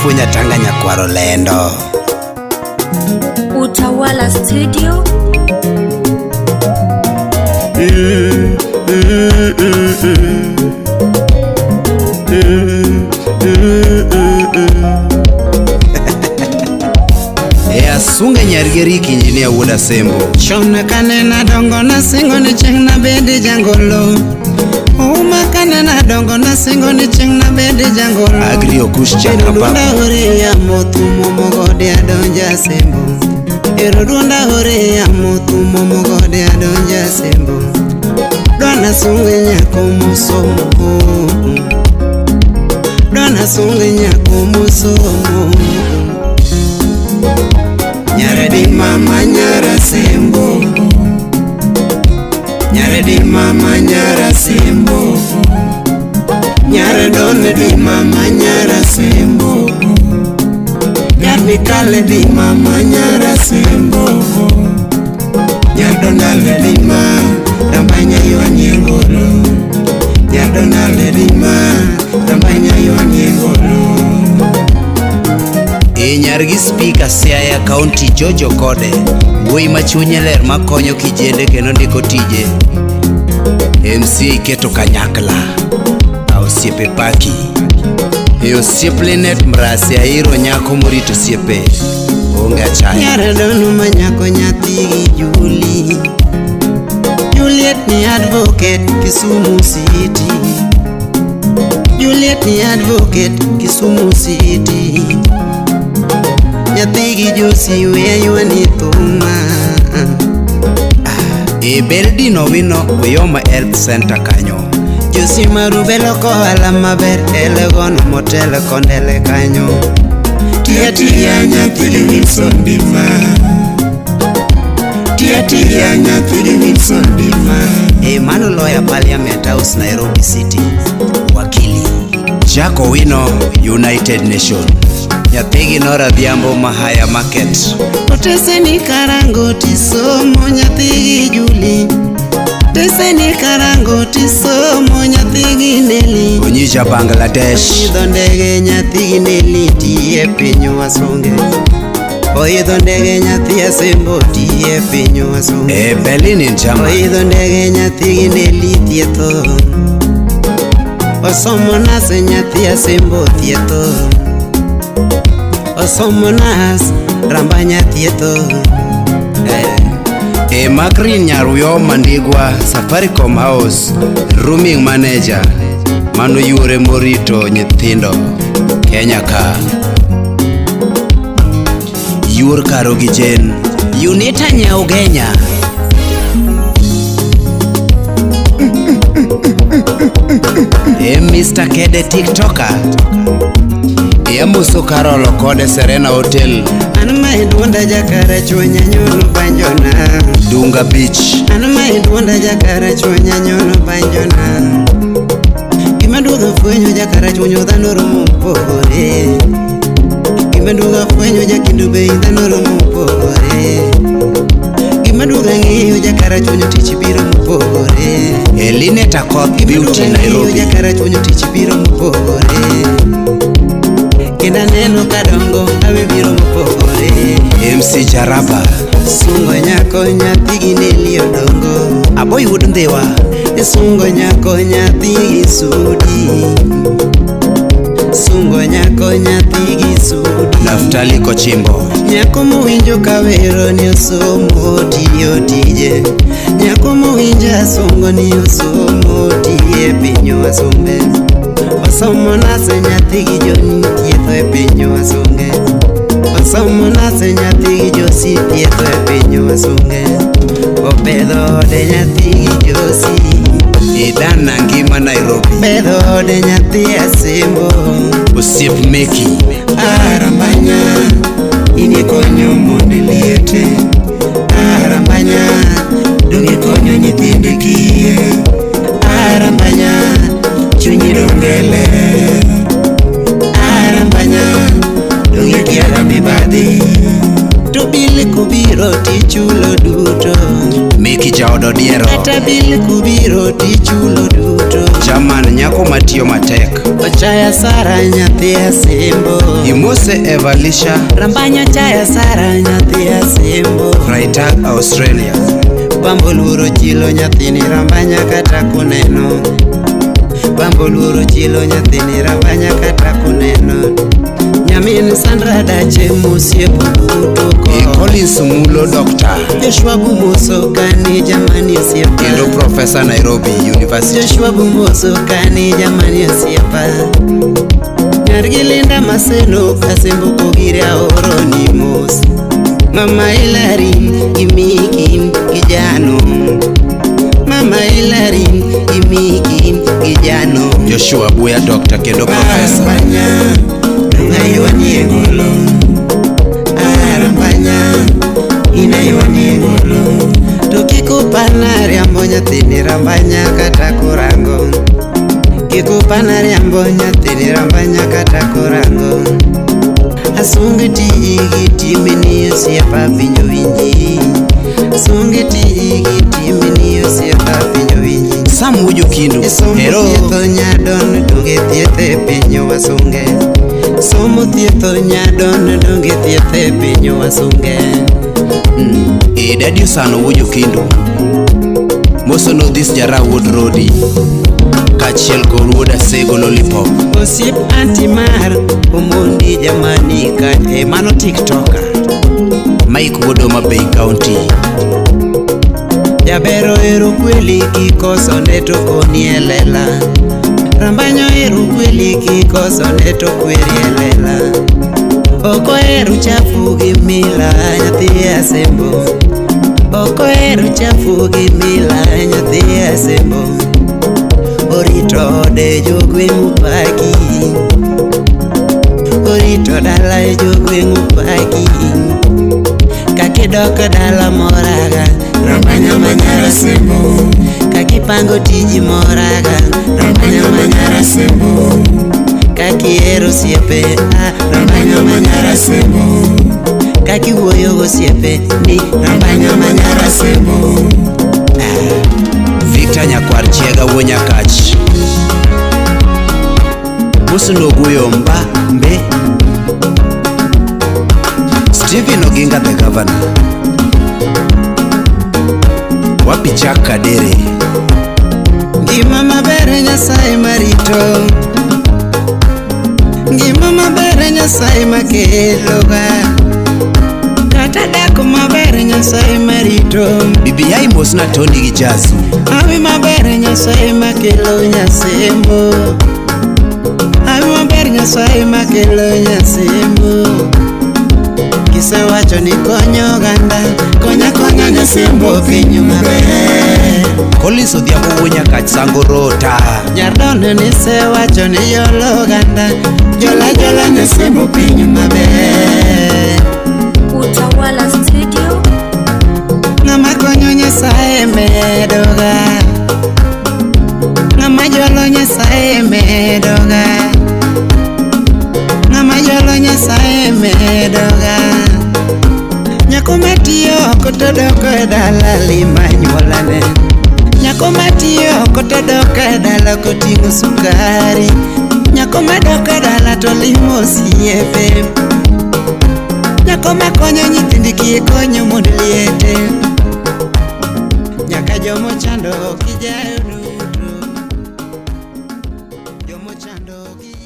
Funya Tanganya Kwaro Lendo Utawala Studio. Sunga nyargeri kinjinia wuda sembo Shona kanena dongo na singo ni cheng na bedi jangolo Uma kanena dongo na singo ni cheng na bedi jangolo Agrio kushcha kapapa Erudunda hori ya motu momogode adonja sembo Erudunda hori ya motu momogode adonja sembo Dona sunge nyako musomo Dona sunge nyako musomo Nyare di mama nyara sembo Nyare di mama nyara sembo Nyare done di mama nyara sembo Nyare kale di mama nyara sembo Nyare donale di ma Tambanya yuanyengolo Nyare donale di ma Tambanya yuanyengolo Nyargi speaker Siaya County Jojo Kode Woi machunye ler makonyo kijende keno ndiko tije MC keto kanyakla Osiepe paki Osiepe net mrasi airo nyako murito siepe Onga chaya Nyare donu manyako nyati Julie Juliet ni advocate Kisumu City Juliet ni advocate Kisumu City Nyatigi Josi weyo ni tuma Beldino wino Uyoma Health Center kanyo Josi marubelo ko alama ber elegono motele kondele kanyo Tia nyathili Wilson Dima Tia nyathili Wilson Dima Mano lawyer Parliament House Nairobi City Wakili Jaco wino United Nation Nyathigi Nora Dhiambo Mahaya Market Oteseni karango tisomo Nyathigi Julie Oteseni karango tisomo Nyathigi Nelly Onyisha Bangladesh Oidho ndege Nyathigi Nelly Tiye pinyo wasunge Oidho ndege Nyathi Asembo Tiye pinyo wasunge Berlin in Germany Oidho ndege Nyathigi Nelly Tietho Osomo nase Nyathi Asembo Tietho Osomonas Rambanya Tietho Makrin Nyaruyo Mandigwa Safaricom House Rooming Manager Mano yure morito nyithindo Kenya ka Yur karo gijen Unita Nyaugenya Mr. Kede TikToker Muso Karolo kode Serena Hotel Anma idwonda jakara chwenya nyono banjona Dunga Beach Anma idwonda jakara chwenya nyono banjona Gima duga fwenyo jakara chwenyo dhano romo mpogore Gima duga fwenyo jakindu bei dhano romo mpogore Gima duga ng'iyo jakara chwenyo tich biro mpogore Lineta Koth Beauty Nairobi Gima duga ng'iyo jakara chwenyo tich biro mpogore Kenda neno kadongo awe biro mpogore MC Jaraba Sungo nyako Nyathigi Nelly odongo Aboy Wood Ndewa Sungo nyako Nyathigi Sudi Sungo nyako Nyathigi Sudi Naftali Kochimbo Nyako mowinjo kawero ni osomo tiyo tije Nyako mowinja songo ni osomo tiye pinyo wasumbe Osomo nase Nyathigi Joni Tietho e pinyo wasunge Osomo nase Nyathigi Josi Tietho e pinyo wasunge Obedho ode Nyathigi Josi Idana ngima Nairobi Bedho ode Nyathi Asembo Osiep Meki Arambanya Ini konyo monde liete Arambanya Dongi konyo nyithinde kiye Arambanya Chunyi dongele Arambanya Dongi kiaga mibadhi To bile kubiro tichulo duto kijaodo diero. Kata bil kubiro tichulo duto. Chaman nyako matiyo matek. Ochaya Sara nyathi asembo. Imose Evalisha. Rambanyo chaya Sara nyathi asembo. Freitag Australia. Bambo luoro chilo nyathini rambanya kata kuneno. Bambo luoro chilo nyathini rambanya kata kuneno. Nyamin Sandra dache musiepo duto ko. Collins Mulo Doctor. Joshua Bumoso kani jamani osiepa. Kendo Professor Nairobi University. Joshua Bumoso kani jamani osiepa. Nyargi Linda Maseno kasembo kogire aoro ni mos. Mama Hilary imiki kijano. Mama Hilary imiki kijano. Joshua Buya Doctor kendo Professor. Ngayoni egolo. Arambanya inayoni egolo. Tukikupana riambo nyathini rambanya kata kurango. Kikupana riambo nyathini rambanya kata kurango. Asungi tigi timini osiepa pinyo winji. Asungi tigi timini osiepa pinyo winji. Samujo Kindu. Hero thietho nyadon donge thiethe pinyo wasunge. Somo thietho nyadon donge thiethe pinyo wasunge. Daddy Sano Wujo Kindu. Mosono this jara wood roadi. Kachiel kod wuod Asego Lollipop. Osiep Antimar omondi jamani kae mano TikToker. Mike Wodoma Bay County. Jabero ero kweli kikoso neto koni elela. Rambanyo ero kweli kikoso neto kweri elela. Oko ero chafu gi mila nyathi asembo. Oko ero chafu gi mila nyathi asembo. Orito de jogweng' upaki. Orito dala jogweng' upaki. Kakidok dala moraga rambanya manyara sembo. Kakipango tiji moraga rambanya manyara sembo. Kakiero siepe rambanya manyara sembo. Kakiwuoyo go siepe ni rambanya manyara sembo. Victor Nyakwar Chiega Wonyakach. Musuno Guyo Mbe. Stephen Oginga the Governor. Wapichak Kadere. Ngima maber Nyasaye marito. Ngima maber Nyasaye makeloga. Kata dak maber Nyasaye marito. BBI mosna Tony gi Jazu. Awi maber Nyasaye makelo nyasembo. Awi maber Nyasaye makelo nyasembo. Kisewacho ni konyo ganda. Konya nyasembo pinyu maber. Collins Odhiambo Wonyakach Sango Rota. Nyardone ni sewacho ni yolo ganda. Jola nyasembo pinyu maber. Utawala Studio. Ngama konyo Nyasaye medoga. Ngama jolo Nyasaye medoga. Ngama jolo Nyasaye medoga. Nyako matiyo kotodoko e dala lima nyuolane. Nyako matiyo kotodoko e dala koting'o sukari. Nyako madoko e dala to limo osiepe. Nyako makonyo nyithindi kikonyo mondo liete. Nyaka jomo chando kijayo duto. Jomo chando kijayo.